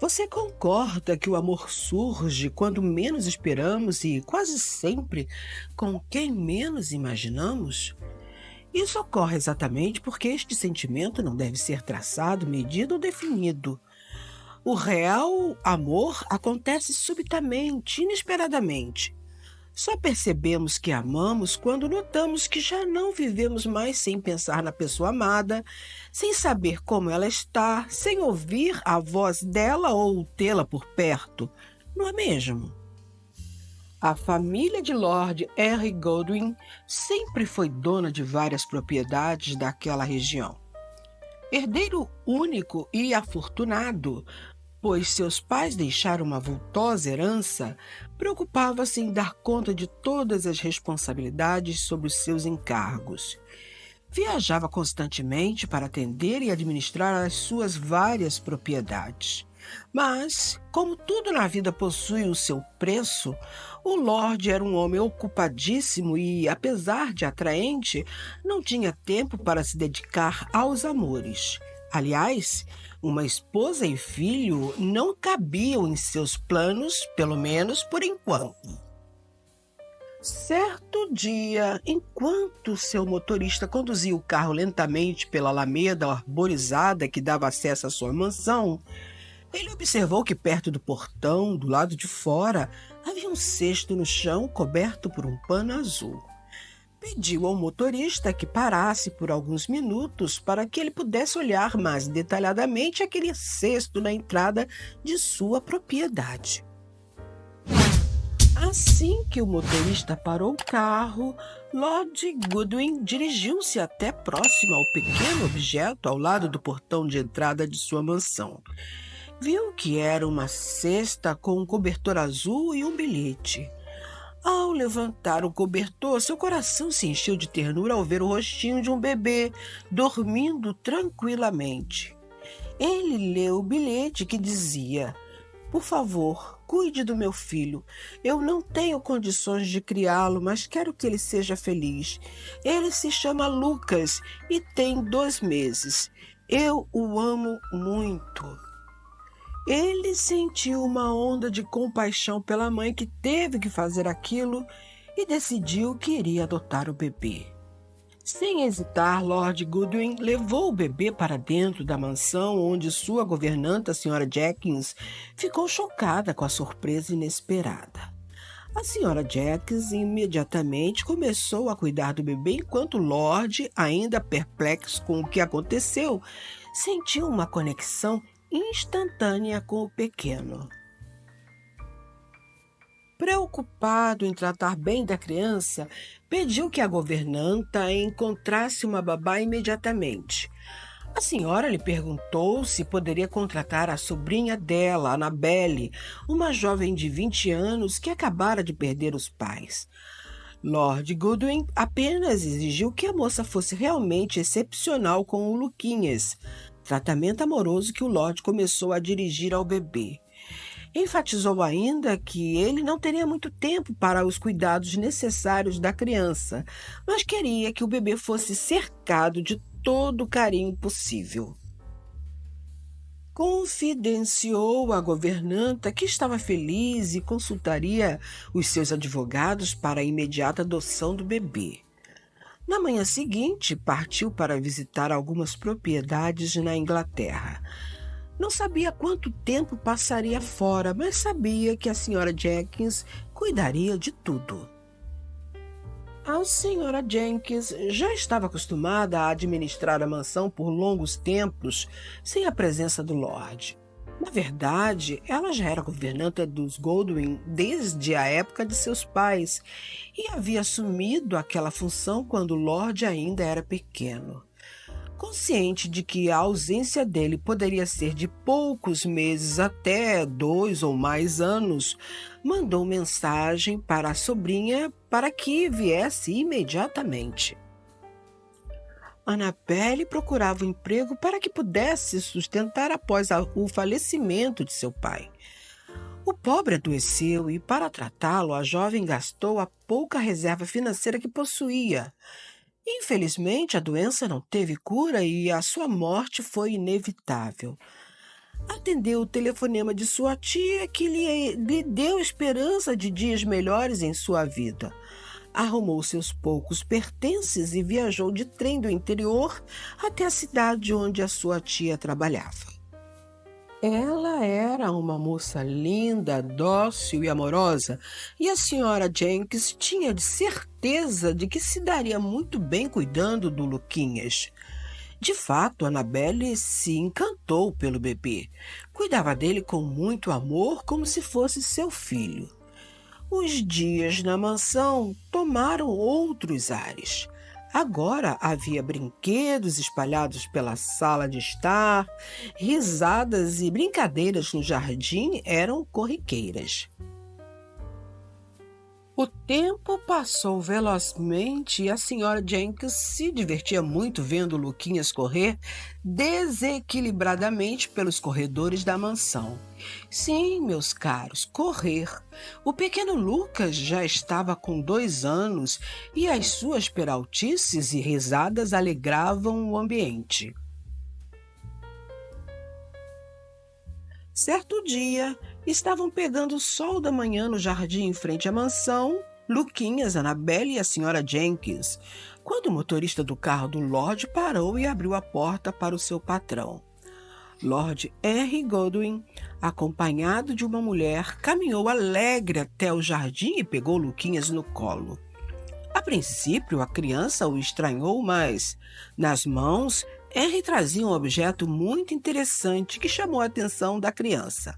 Você concorda que o amor surge quando menos esperamos e quase sempre com quem menos imaginamos? Isso ocorre exatamente porque este sentimento não deve ser traçado, medido ou definido. O real amor acontece subitamente, inesperadamente. Só percebemos que amamos quando notamos que já não vivemos mais sem pensar na pessoa amada, sem saber como ela está, sem ouvir a voz dela ou tê-la por perto. Não é mesmo? A família de Lord Henry Godwin sempre foi dona de várias propriedades daquela região. Herdeiro único e afortunado, pois seus pais deixaram uma vultosa herança, preocupava-se em dar conta de todas as responsabilidades sobre os seus encargos. Viajava constantemente para atender e administrar as suas várias propriedades. Mas, como tudo na vida possui o seu preço, o Lorde era um homem ocupadíssimo e, apesar de atraente, não tinha tempo para se dedicar aos amores. Aliás, uma esposa e filho não cabiam em seus planos, pelo menos por enquanto. Certo dia, enquanto seu motorista conduzia o carro lentamente pela alameda arborizada que dava acesso à sua mansão, ele observou que perto do portão, do lado de fora, havia um cesto no chão coberto por um pano azul. Pediu ao motorista que parasse por alguns minutos para que ele pudesse olhar mais detalhadamente aquele cesto na entrada de sua propriedade. Assim que o motorista parou o carro, Lord Goodwin dirigiu-se até próximo ao pequeno objeto ao lado do portão de entrada de sua mansão. Viu que era uma cesta com um cobertor azul e um bilhete. Ao levantar o cobertor, seu coração se encheu de ternura ao ver o rostinho de um bebê dormindo tranquilamente. Ele leu o bilhete que dizia: por favor, cuide do meu filho. Eu não tenho condições de criá-lo, mas quero que ele seja feliz. Ele se chama Lucas e tem 2 meses. Eu o amo muito. Ele sentiu uma onda de compaixão pela mãe que teve que fazer aquilo e decidiu que iria adotar o bebê. Sem hesitar, Lord Goodwin levou o bebê para dentro da mansão, onde sua governanta, a Sra. Jenkins, ficou chocada com a surpresa inesperada. A Sra. Jenkins imediatamente começou a cuidar do bebê, enquanto Lord, ainda perplexo com o que aconteceu, sentiu uma conexão instantânea com o pequeno. Preocupado em tratar bem da criança, pediu que a governanta encontrasse uma babá imediatamente. A senhora lhe perguntou se poderia contratar a sobrinha dela, Annabelle, uma jovem de 20 anos que acabara de perder os pais. Lord Goodwin apenas exigiu que a moça fosse realmente excepcional com o Luquinhas, tratamento amoroso que o Lord começou a dirigir ao bebê. Enfatizou ainda que ele não teria muito tempo para os cuidados necessários da criança, mas queria que o bebê fosse cercado de todo o carinho possível. Confidenciou à governanta que estava feliz e consultaria os seus advogados para a imediata adoção do bebê. Na manhã seguinte, partiu para visitar algumas propriedades na Inglaterra. Não sabia quanto tempo passaria fora, mas sabia que a Sra. Jenkins cuidaria de tudo. A Sra. Jenkins já estava acostumada a administrar a mansão por longos tempos sem a presença do Lord. Na verdade, ela já era governanta dos Goldwyn desde a época de seus pais e havia assumido aquela função quando o Lord ainda era pequeno. Consciente de que a ausência dele poderia ser de poucos meses até 2 ou mais anos, mandou mensagem para a sobrinha para que viesse imediatamente. Annabelle procurava um emprego para que pudesse sustentar após o falecimento de seu pai. O pobre adoeceu e, para tratá-lo, a jovem gastou a pouca reserva financeira que possuía. Infelizmente, a doença não teve cura e a sua morte foi inevitável. Atendeu o telefonema de sua tia, que lhe deu esperança de dias melhores em sua vida. Arrumou seus poucos pertences e viajou de trem do interior até a cidade onde a sua tia trabalhava. Ela era uma moça linda, dócil e amorosa, e a senhora Jenkins tinha de certeza de que se daria muito bem cuidando do Luquinhas. De fato, Annabelle se encantou pelo bebê. Cuidava dele com muito amor, como se fosse seu filho. Os dias na mansão tomaram outros ares. Agora havia brinquedos espalhados pela sala de estar, risadas e brincadeiras no jardim eram corriqueiras. O tempo passou velozmente e a senhora Jenkins se divertia muito vendo Luquinhas correr desequilibradamente pelos corredores da mansão. Sim, meus caros, correr. O pequeno Lucas já estava com 2 anos e as suas peraltices e risadas alegravam o ambiente. Certo dia, estavam pegando o sol da manhã no jardim em frente à mansão, Luquinhas, Annabelle e a senhora Jenkins, quando o motorista do carro do Lord parou e abriu a porta para o seu patrão. Lord Henry Godwin, acompanhado de uma mulher, caminhou alegre até o jardim e pegou Luquinhas no colo. A princípio, a criança o estranhou, mas, nas mãos, Henry trazia um objeto muito interessante que chamou a atenção da criança.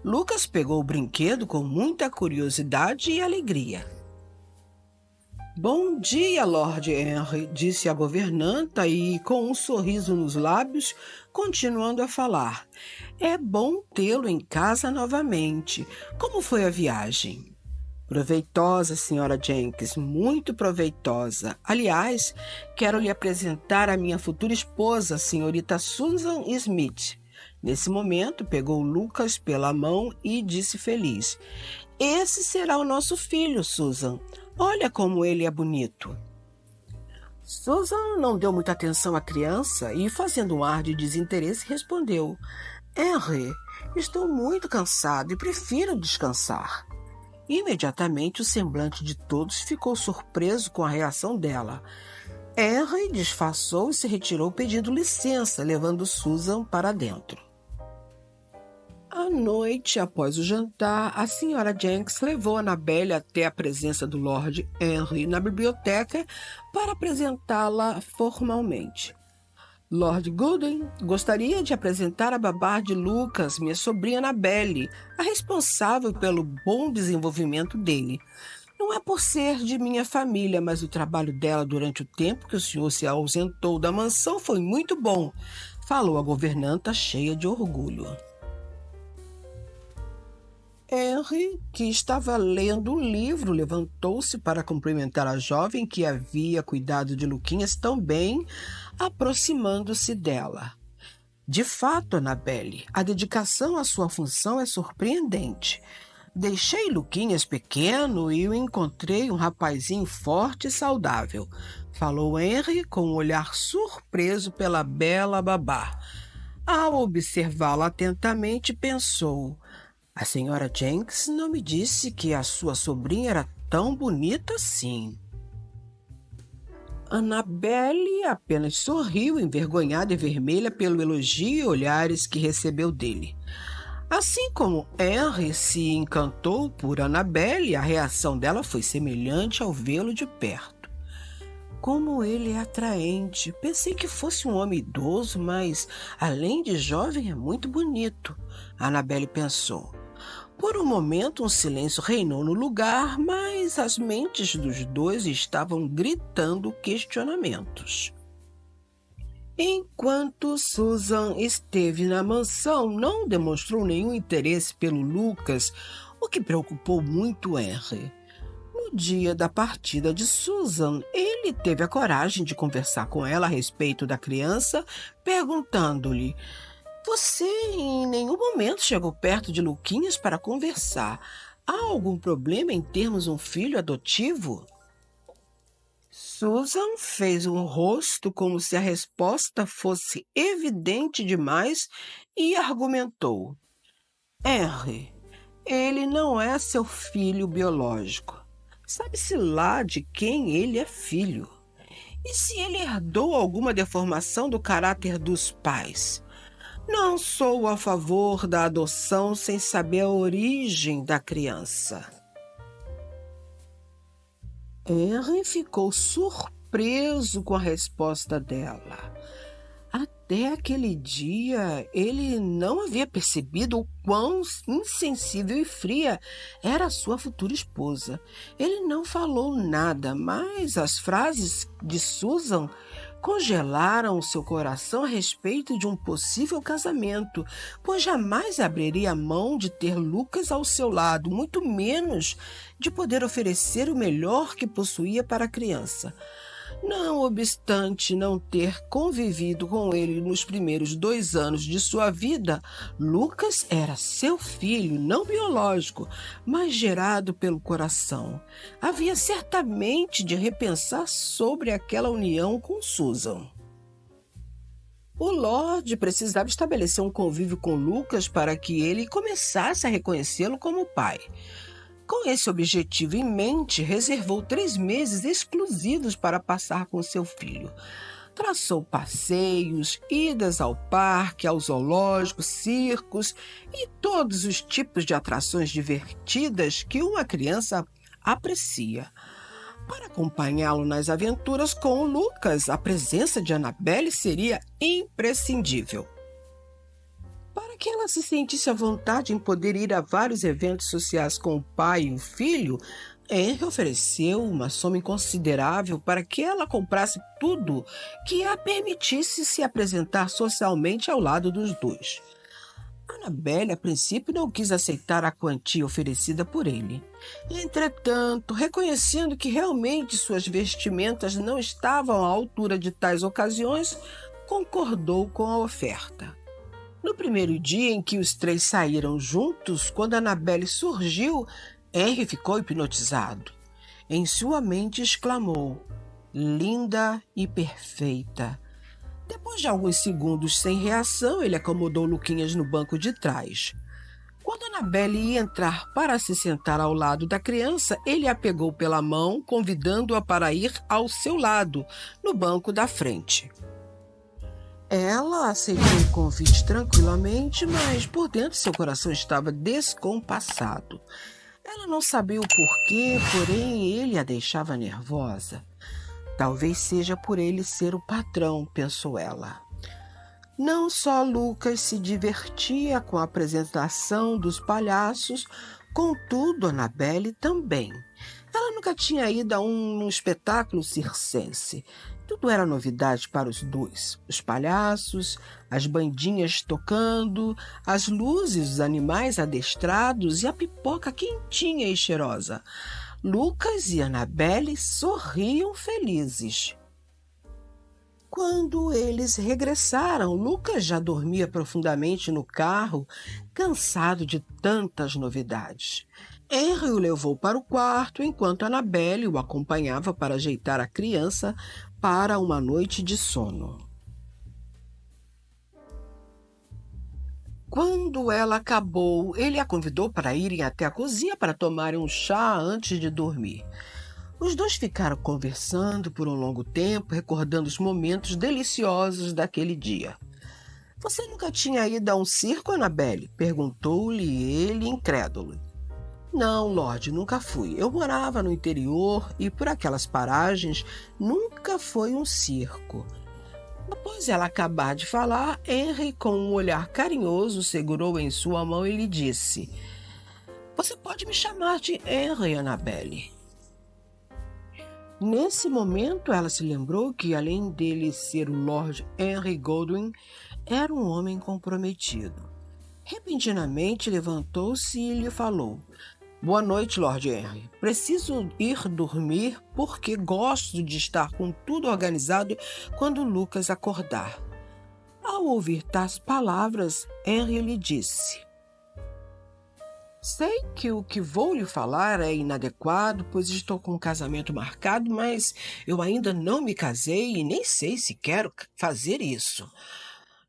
Lucas pegou o brinquedo com muita curiosidade e alegria. Bom dia, Lord Henry, disse a governanta e, com um sorriso nos lábios, continuando a falar. É bom tê-lo em casa novamente. Como foi a viagem? Proveitosa, senhora Jenkins, muito proveitosa. Aliás, quero lhe apresentar a minha futura esposa, senhorita Susan Smith. Nesse momento, pegou Lucas pela mão e disse feliz. Esse será o nosso filho, Susan. Olha como ele é bonito. Susan não deu muita atenção à criança e, fazendo um ar de desinteresse, respondeu. Henry, estou muito cansado e prefiro descansar. Imediatamente o semblante de todos ficou surpreso com a reação dela. Henry disfarçou e se retirou pedindo licença, levando Susan para dentro. À noite, após o jantar, a senhora Jenkins levou Annabelle até a presença do Lord Henry na biblioteca para apresentá-la formalmente. Lord Godwin gostaria de apresentar a babá de Lucas, minha sobrinha Annabelle, a responsável pelo bom desenvolvimento dele. Não é por ser de minha família, mas o trabalho dela durante o tempo que o senhor se ausentou da mansão foi muito bom, falou a governanta cheia de orgulho. Henry, que estava lendo um livro, levantou-se para cumprimentar a jovem que havia cuidado de Luquinhas tão bem, aproximando-se dela. De fato, Annabelle, a dedicação à sua função é surpreendente. Deixei Luquinhas pequeno e o encontrei um rapazinho forte e saudável, falou Henry com um olhar surpreso pela bela babá. Ao observá-la atentamente, pensou... A senhora Jenkins não me disse que a sua sobrinha era tão bonita assim. Annabelle apenas sorriu, envergonhada e vermelha pelo elogio e olhares que recebeu dele. Assim como Henry se encantou por Annabelle, a reação dela foi semelhante ao vê-lo de perto. Como ele é atraente. Pensei que fosse um homem idoso, mas, além de jovem, é muito bonito. Annabelle pensou. Por um momento, um silêncio reinou no lugar, mas as mentes dos dois estavam gritando questionamentos. Enquanto Susan esteve na mansão, não demonstrou nenhum interesse pelo Lucas, o que preocupou muito Henry. No dia da partida de Susan, ele teve a coragem de conversar com ela a respeito da criança, perguntando-lhe: Você em nenhum momento chegou perto de Luquinhas para conversar. Há algum problema em termos um filho adotivo? Susan fez um rosto como se a resposta fosse evidente demais e argumentou: Henry, ele não é seu filho biológico. Sabe-se lá de quem ele é filho. E se ele herdou alguma deformação do caráter dos pais? Não sou a favor da adoção sem saber a origem da criança. Henry ficou surpreso com a resposta dela. Até aquele dia, ele não havia percebido o quão insensível e fria era a sua futura esposa. Ele não falou nada, mas as frases de Susan congelaram seu coração a respeito de um possível casamento, pois jamais abriria a mão de ter Lucas ao seu lado, muito menos de poder oferecer o melhor que possuía para a criança. Não obstante não ter convivido com ele nos primeiros 2 anos de sua vida, Lucas era seu filho, não biológico, mas gerado pelo coração. Havia certamente de repensar sobre aquela união com Susan. O Lorde precisava estabelecer um convívio com Lucas para que ele começasse a reconhecê-lo como pai. Com esse objetivo em mente, reservou 3 meses exclusivos para passar com seu filho. Traçou passeios, idas ao parque, ao zoológico, circos e todos os tipos de atrações divertidas que uma criança aprecia. Para acompanhá-lo nas aventuras com o Lucas, a presença de Annabelle seria imprescindível. Para que ela se sentisse à vontade em poder ir a vários eventos sociais com o pai e o filho, Henry ofereceu uma soma inconsiderável para que ela comprasse tudo que a permitisse se apresentar socialmente ao lado dos dois. Annabelle, a princípio, não quis aceitar a quantia oferecida por ele. Entretanto, reconhecendo que realmente suas vestimentas não estavam à altura de tais ocasiões, concordou com a oferta. No primeiro dia em que os 3 saíram juntos, quando Annabelle surgiu, Henry ficou hipnotizado. Em sua mente exclamou: linda e perfeita. Depois de alguns segundos sem reação, ele acomodou Luquinhas no banco de trás. Quando Annabelle ia entrar para se sentar ao lado da criança, ele a pegou pela mão, convidando-a para ir ao seu lado, no banco da frente. Ela aceitou o convite tranquilamente, mas por dentro seu coração estava descompassado. Ela não sabia o porquê, porém ele a deixava nervosa. Talvez seja por ele ser o patrão, pensou ela. Não só Lucas se divertia com a apresentação dos palhaços, contudo Annabelle também. Ela nunca tinha ido a um espetáculo circense. Tudo era novidade para os dois. Os palhaços, as bandinhas tocando, as luzes, os animais adestrados e a pipoca quentinha e cheirosa. Lucas e Annabelle sorriam felizes. Quando eles regressaram, Lucas já dormia profundamente no carro, cansado de tantas novidades. Henry o levou para o quarto, enquanto Annabelle o acompanhava para ajeitar a criança para uma noite de sono. Quando ela acabou, ele a convidou para irem até a cozinha para tomarem um chá antes de dormir. Os dois ficaram conversando por um longo tempo, recordando os momentos deliciosos daquele dia. Você nunca tinha ido a um circo, Annabelle? Perguntou-lhe ele, incrédulo. Não, Lorde, nunca fui. Eu morava no interior e por aquelas paragens nunca foi um circo. Após ela acabar de falar, Henry, com um olhar carinhoso, segurou em sua mão e lhe disse: Você pode me chamar de Henry, Annabelle. Nesse momento, ela se lembrou que, além dele ser o Lord Henry Goldwyn, era um homem comprometido. Repentinamente levantou-se e lhe falou: Boa noite, Lord Henry. Preciso ir dormir porque gosto de estar com tudo organizado quando Lucas acordar. Ao ouvir tais palavras, Henry lhe disse: Sei que o que vou lhe falar é inadequado, pois estou com um casamento marcado, mas eu ainda não me casei e nem sei se quero fazer isso.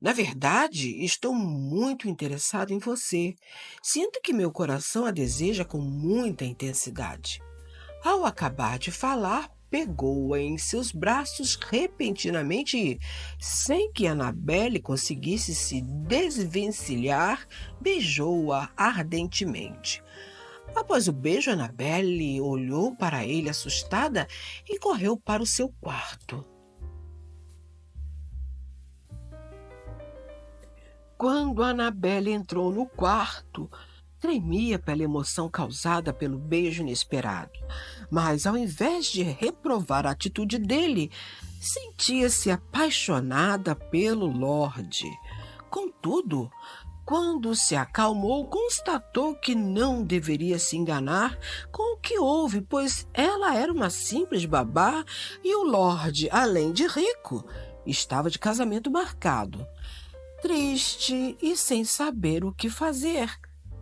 Na verdade, estou muito interessado em você. Sinto que meu coração a deseja com muita intensidade. Ao acabar de falar, pegou-a em seus braços repentinamente e, sem que Annabelle conseguisse se desvencilhar, beijou-a ardentemente. Após o beijo, Annabelle olhou para ele assustada e correu para o seu quarto. Quando Annabelle entrou no quarto, tremia pela emoção causada pelo beijo inesperado. Mas, ao invés de reprovar a atitude dele, sentia-se apaixonada pelo Lorde. Contudo, quando se acalmou, constatou que não deveria se enganar com o que houve, pois ela era uma simples babá e o Lorde, além de rico, estava de casamento marcado. Triste e sem saber o que fazer,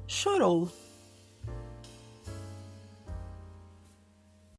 chorou.